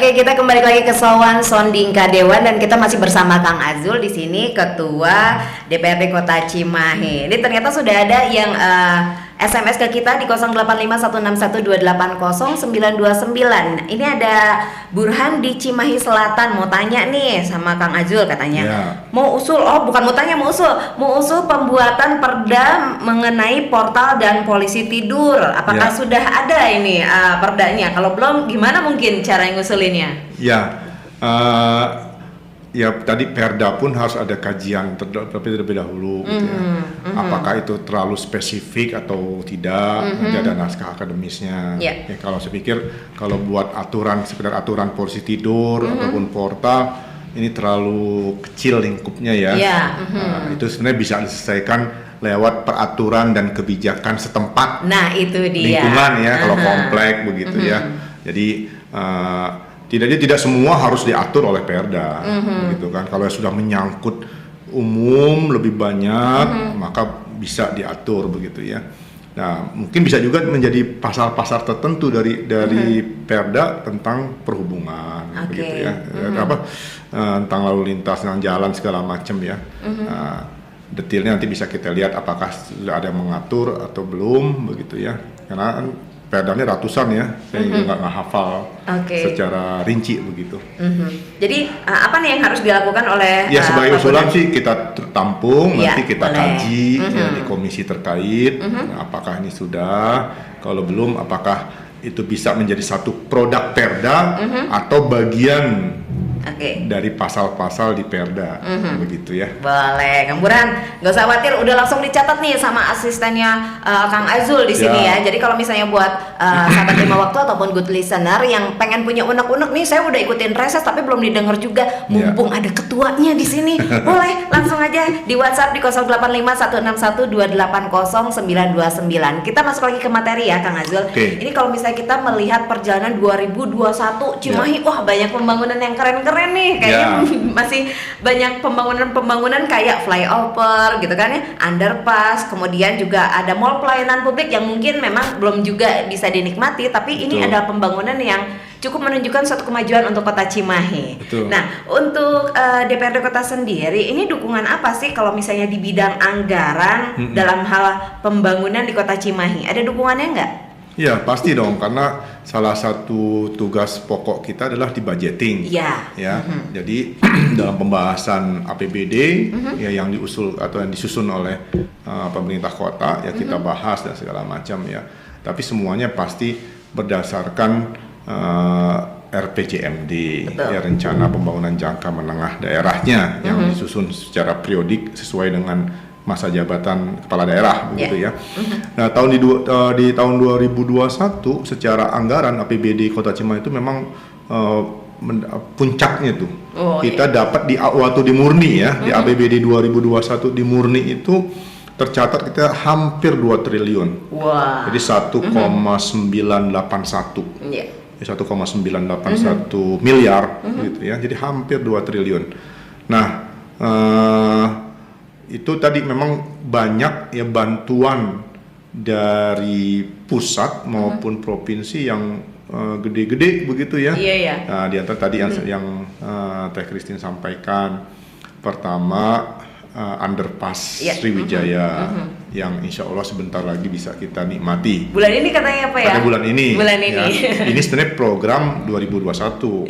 Oke, kita kembali lagi ke Sowan Sonding Kadewan dan kita masih bersama Kang Azul di sini, Ketua DPRD Kota Cimahi. Ini ternyata sudah ada yang SMS ke kita di 085161280929. Ini ada Burhan di Cimahi Selatan mau tanya nih sama Kang Azul katanya. Ya. Mau usul, bukan mau tanya, mau usul pembuatan perda mengenai portal dan polisi tidur. Apakah sudah ada ini perdanya? Kalau belum, gimana mungkin cara ngusulinnya? Ya, ya tadi Perda pun harus ada kajian terlebih dahulu. Gitu ya. Apakah itu terlalu spesifik atau tidak? Nanti ada naskah akademisnya. Ya, kalau saya pikir kalau buat sekedar aturan polisi tidur ataupun portal ini terlalu kecil lingkupnya ya. Itu sebenarnya bisa diselesaikan lewat peraturan dan kebijakan setempat. Nah, itu dia. Lingkungan ya, kalau komplek begitu ya. Jadi tidak semua harus diatur oleh Perda, gitu kan. Kalau sudah menyangkut umum lebih banyak, maka bisa diatur begitu ya. Nah, mungkin bisa juga menjadi pasal-pasal tertentu dari Perda tentang perhubungan, begitu ya. Tentang lalu lintas, tentang jalan segala macam ya. Detailnya nanti bisa kita lihat apakah sudah ada yang mengatur atau belum, begitu ya. Karena kan Perdanya ratusan ya, saya juga nggak hafal secara rinci begitu. Jadi apa nih yang harus dilakukan oleh? Ya sebagai usulan sih kita tampung, nanti kita kaji ya, di komisi terkait. Apakah ini sudah? Kalau belum, apakah itu bisa menjadi satu produk Perda atau bagian dari pasal-pasal di Perda, begitu ya. Boleh, Kang Burhan, nggak usah khawatir, udah langsung dicatat nih sama asistennya Kang Azul di sini ya. Jadi kalau misalnya buat sahabat lima waktu ataupun good listener yang pengen punya unek-unek nih, saya udah ikutin reses tapi belum didengar juga, mumpung ada ketuanya di sini, boleh langsung aja di WhatsApp di 085161280929. Kita masuk lagi ke materi ya, Kang Azul. Ini kalau misalnya kita melihat perjalanan 2021 Cimahi, wah banyak pembangunan yang keren-keren nih, kayaknya masih banyak pembangunan kayak flyover gitu kan ya, underpass, kemudian juga ada mall pelayanan publik yang mungkin memang belum juga bisa dinikmati, tapi ini adalah pembangunan yang cukup menunjukkan suatu kemajuan untuk Kota Cimahi. Nah, untuk DPRD Kota sendiri, ini dukungan apa sih kalau misalnya di bidang anggaran dalam hal pembangunan di Kota Cimahi? Ada dukungannya nggak? Ya pasti dong, karena salah satu tugas pokok kita adalah di budgeting. Jadi dalam pembahasan APBD ya yang diusul atau yang disusun oleh pemerintah kota ya kita bahas dan segala macam ya. Tapi semuanya pasti berdasarkan RPJMD ya, rencana pembangunan jangka menengah daerahnya yang disusun secara periodik sesuai dengan masa jabatan kepala daerah begitu ya. Nah, di tahun 2021 secara anggaran APBD Kota Cimahi itu memang puncaknya tuh. Kita dapat waktu di Murni ya, di APBD 2021 di Murni itu tercatat kita hampir 2 triliun. Jadi 1,981. 1,981 miliar gitu ya. Jadi hampir 2 triliun. Nah, itu tadi memang banyak ya bantuan dari pusat maupun provinsi yang gede-gede begitu ya. Nah, di antara tadi yang Teh Christine sampaikan, pertama underpass Sriwijaya yang insya Allah sebentar lagi bisa kita nikmati. Bulan ini katanya apa ya? Bulan ini. Ya. Ini sebenarnya program 2021.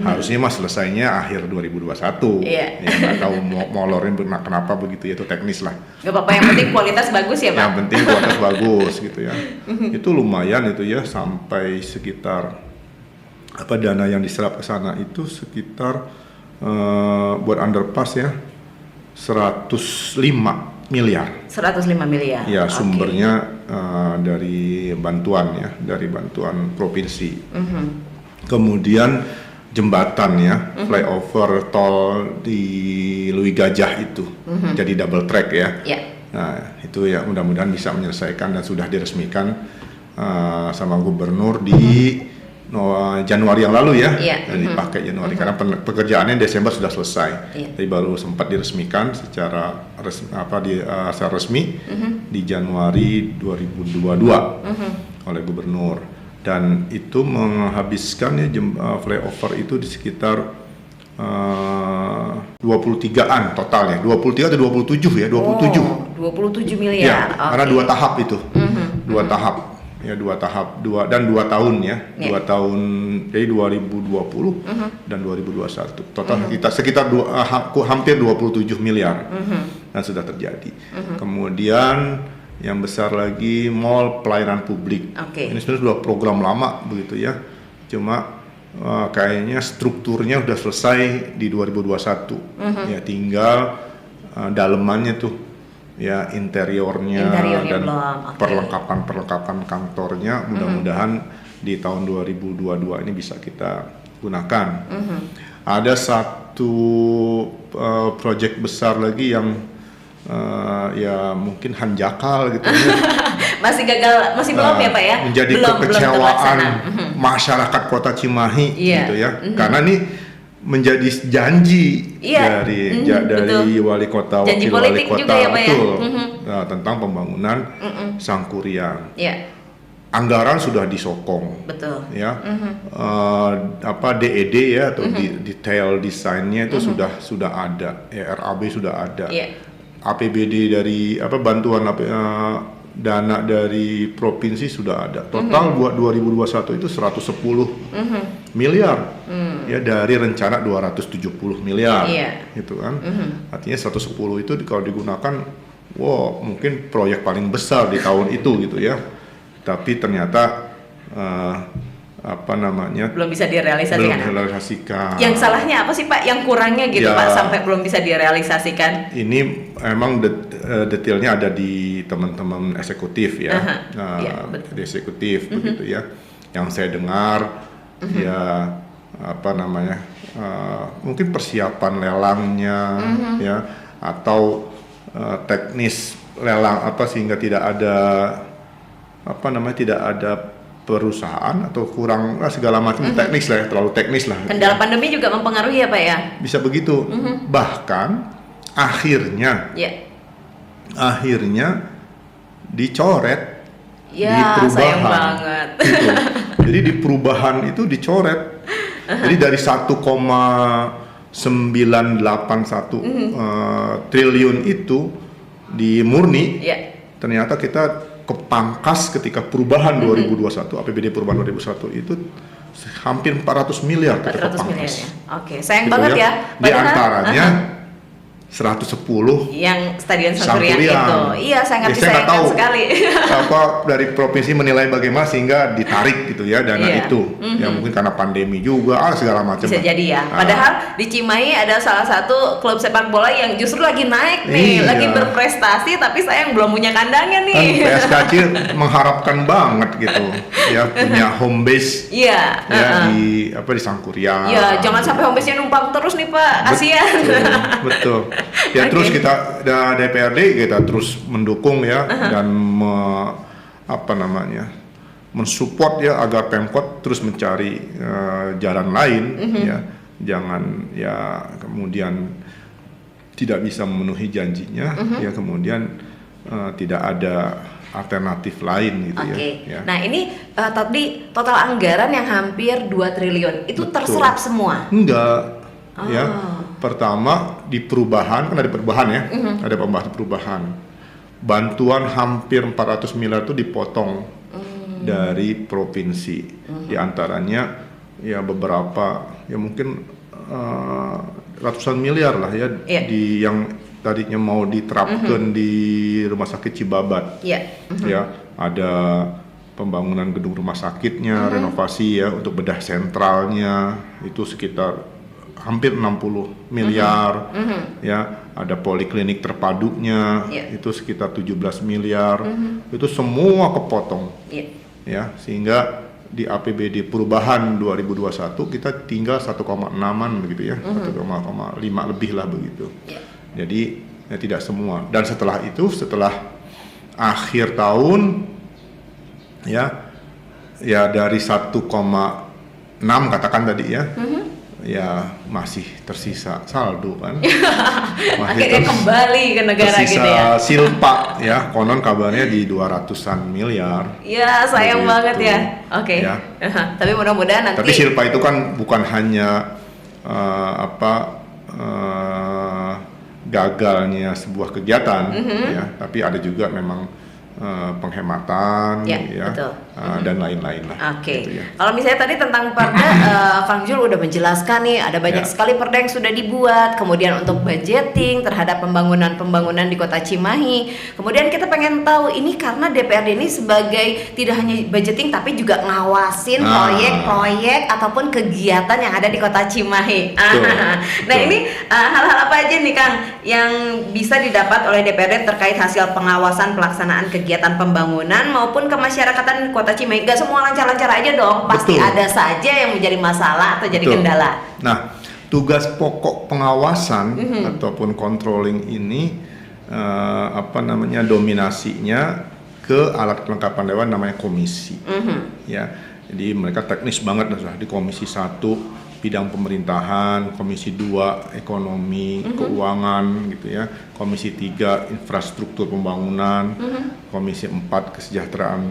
Harusnya selesainya akhir 2021. Ya nggak tahu molorin kenapa begitu ya, itu teknis lah. Gak apa-apa, yang penting kualitas bagus ya Pak. Yang penting kualitas bagus gitu ya. Itu lumayan itu ya, sampai sekitar dana yang diserap ke sana itu sekitar buat underpass ya 105 miliar. 105 miliar. Ya, sumbernya dari bantuan ya, dari bantuan provinsi. Kemudian jembatan ya, flyover tol di Lui Gajah itu jadi double track ya. Nah, itu ya mudah-mudahan bisa menyelesaikan dan sudah diresmikan sama gubernur di Januari yang lalu ya, dipakai Januari karena pekerjaannya Desember sudah selesai, jadi baru sempat diresmikan secara resmi di Januari 2022 oleh gubernur. dan itu menghabiskan ya flyover itu di sekitar 23-an totalnya, 23 atau 27 ya, 27. 27 miliar. Ya, karena 2 tahap itu. 2 tahap. Ya, 2 tahap, 2 tahun ya. 2 tahun jadi 2020 dan 2021. Total sekitar hampir 27 miliar. Dan sudah terjadi. Kemudian yang besar lagi mall pelayanan publik. Ini sebenarnya sudah program lama begitu ya. Cuma kayaknya strukturnya udah selesai di 2021. Ya tinggal dalemannya tuh ya interiornya dan perlengkapan kantornya mudah-mudahan di tahun 2022 ini bisa kita gunakan. Ada satu proyek besar lagi yang ya mungkin hanjakal gitu ya. Masih gagal, masih belum ya Pak ya? Menjadi kekecewaan masyarakat Kota Cimahi gitu ya. Karena ini menjadi janji dari wali kota, janji wakil wali kota juga ya, Pak, betul tentang pembangunan Sangkuriang. Anggaran sudah disokong, betul. Ya, DED ya atau detail desainnya itu sudah ada, RAB sudah ada, APBD dari bantuan dana dari provinsi sudah ada. Total buat 2021 itu 110 miliar. Ya dari rencana 270 miliar. Gitu kan. Artinya 110 itu kalau digunakan mungkin proyek paling besar di tahun itu gitu ya. Tapi ternyata belum bisa direalisasikan. Yang salahnya apa sih Pak? Yang kurangnya gitu Pak sampai belum bisa direalisasikan? Ini memang detailnya ada di teman-teman eksekutif ya, di eksekutif begitu ya. Yang saya dengar ya mungkin persiapan lelangnya ya atau teknis lelang sehingga tidak ada perusahaan atau kurang segala macam teknis lah, terlalu teknis lah. Kendala pandemi juga mempengaruhi ya Pak ya? Bisa begitu. Bahkan akhirnya dicoret di perubahan. Sayang banget. Gitu. Jadi di perubahan itu dicoret. Jadi dari 1,981 triliun itu di murni, ternyata kita kepangkas ketika perubahan 2021, APBD perubahan 2021 itu hampir 400 miliar kita kepangkas. Oke, sayang banget ya. Di antaranya 110 yang Stadion Sangkuriang itu. Iya, sangat disayangkan sekali. Dari provinsi menilai bagaimana sehingga ditarik gitu ya dana itu. Ya mungkin karena pandemi juga segala macam. Bisa jadi ya. Padahal di Cimahi ada salah satu klub sepak bola yang justru lagi naik nih, lagi berprestasi tapi sayang belum punya kandangnya nih. Kan PSKC mengharapkan banget gitu ya punya home base. Di Sangkuriang. Iya, jangan sampai home base-nya numpang terus nih Pak, kasihan. Betul. Ya terus kita DPRD kita terus mendukung ya dan mensupport ya agar Pemkot terus mencari jalan lain ya, jangan ya kemudian tidak bisa memenuhi janjinya ya kemudian tidak ada alternatif lain gitu ya. Nah ini tadi total anggaran yang hampir 2 triliun itu terserap semua? Enggak. Ya, pertama di perubahan kan ada perubahan ya, ada pembahasan perubahan. Bantuan hampir 400 miliar itu dipotong dari provinsi. Di antaranya ya beberapa ya mungkin ratusan miliar lah ya di yang tadinya mau diterapkan di Rumah Sakit Cibabat. Ya, ada pembangunan gedung rumah sakitnya, renovasi ya untuk bedah sentralnya itu sekitar hampir 60 miliar, ya ada poliklinik terpadunya itu sekitar 17 miliar, itu semua kepotong, ya sehingga di APBD perubahan 2021 kita tinggal 1,6an begitu ya, 1,5 lebih lah begitu, jadi ya tidak semua. Dan setelah itu setelah akhir tahun ya dari 1,6 katakan tadi ya. ya masih tersisa saldo kan. Akhirnya kembali ke negara tersisa gitu ya. silpa ya, konon kabarnya di 200-an miliar. Ya sayang Begitu. banget ya. Oke. Ya. Tapi mudah-mudahan nanti. Tapi silpa itu kan bukan hanya gagalnya sebuah kegiatan, ya, tapi ada juga memang penghematan, ya, betul. Dan lain-lain lah. Oke. Gitu ya. Kalau misalnya tadi tentang perda, Kang Jul udah menjelaskan nih, ada banyak sekali perda yang sudah dibuat. Kemudian untuk budgeting terhadap pembangunan di Kota Cimahi. Kemudian kita pengen tahu ini karena DPRD ini sebagai tidak hanya budgeting tapi juga ngawasin proyek-proyek ataupun kegiatan yang ada di Kota Cimahi. Nah ini hal-hal apa aja nih Kang yang bisa didapat oleh DPRD terkait hasil pengawasan pelaksanaan kegiatan pembangunan maupun kemasyarakatan Kota Cimahi? Gak semua lancar-lancar aja dong, pasti ada saja yang menjadi masalah atau jadi kendala. Nah, tugas pokok pengawasan ataupun controlling ini dominasinya ke alat kelengkapan dewan namanya komisi. Ya, jadi mereka teknis banget di komisi 1 bidang pemerintahan, komisi 2 ekonomi, keuangan gitu ya, komisi 3 infrastruktur pembangunan, komisi 4 kesejahteraan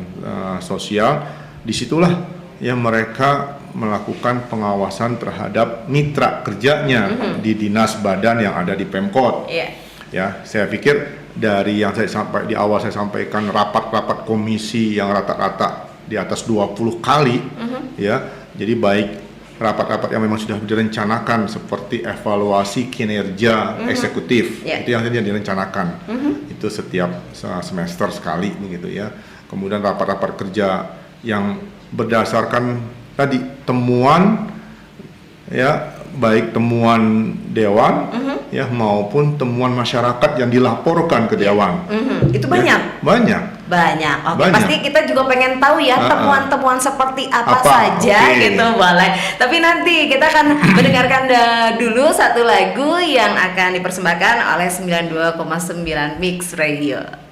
sosial. Disitulah ya mereka melakukan pengawasan terhadap mitra kerjanya di dinas badan yang ada di Pemkot. Ya, saya pikir dari yang di awal saya sampaikan rapat-rapat komisi yang rata-rata di atas 20 kali ya. Jadi baik rapat-rapat yang memang sudah direncanakan seperti evaluasi kinerja eksekutif, itu yang direncanakan. Itu setiap semester sekali begitu ya. Kemudian rapat-rapat kerja yang berdasarkan tadi temuan ya, baik temuan dewan ya maupun temuan masyarakat yang dilaporkan ke dewan. Itu banyak. Ya, banyak. Oke, pasti kita juga pengen tahu ya temuan-temuan seperti apa saja gitu, boleh. Tapi nanti kita akan mendengarkan dulu satu lagu yang akan dipersembahkan oleh 92,9 Mix Radio.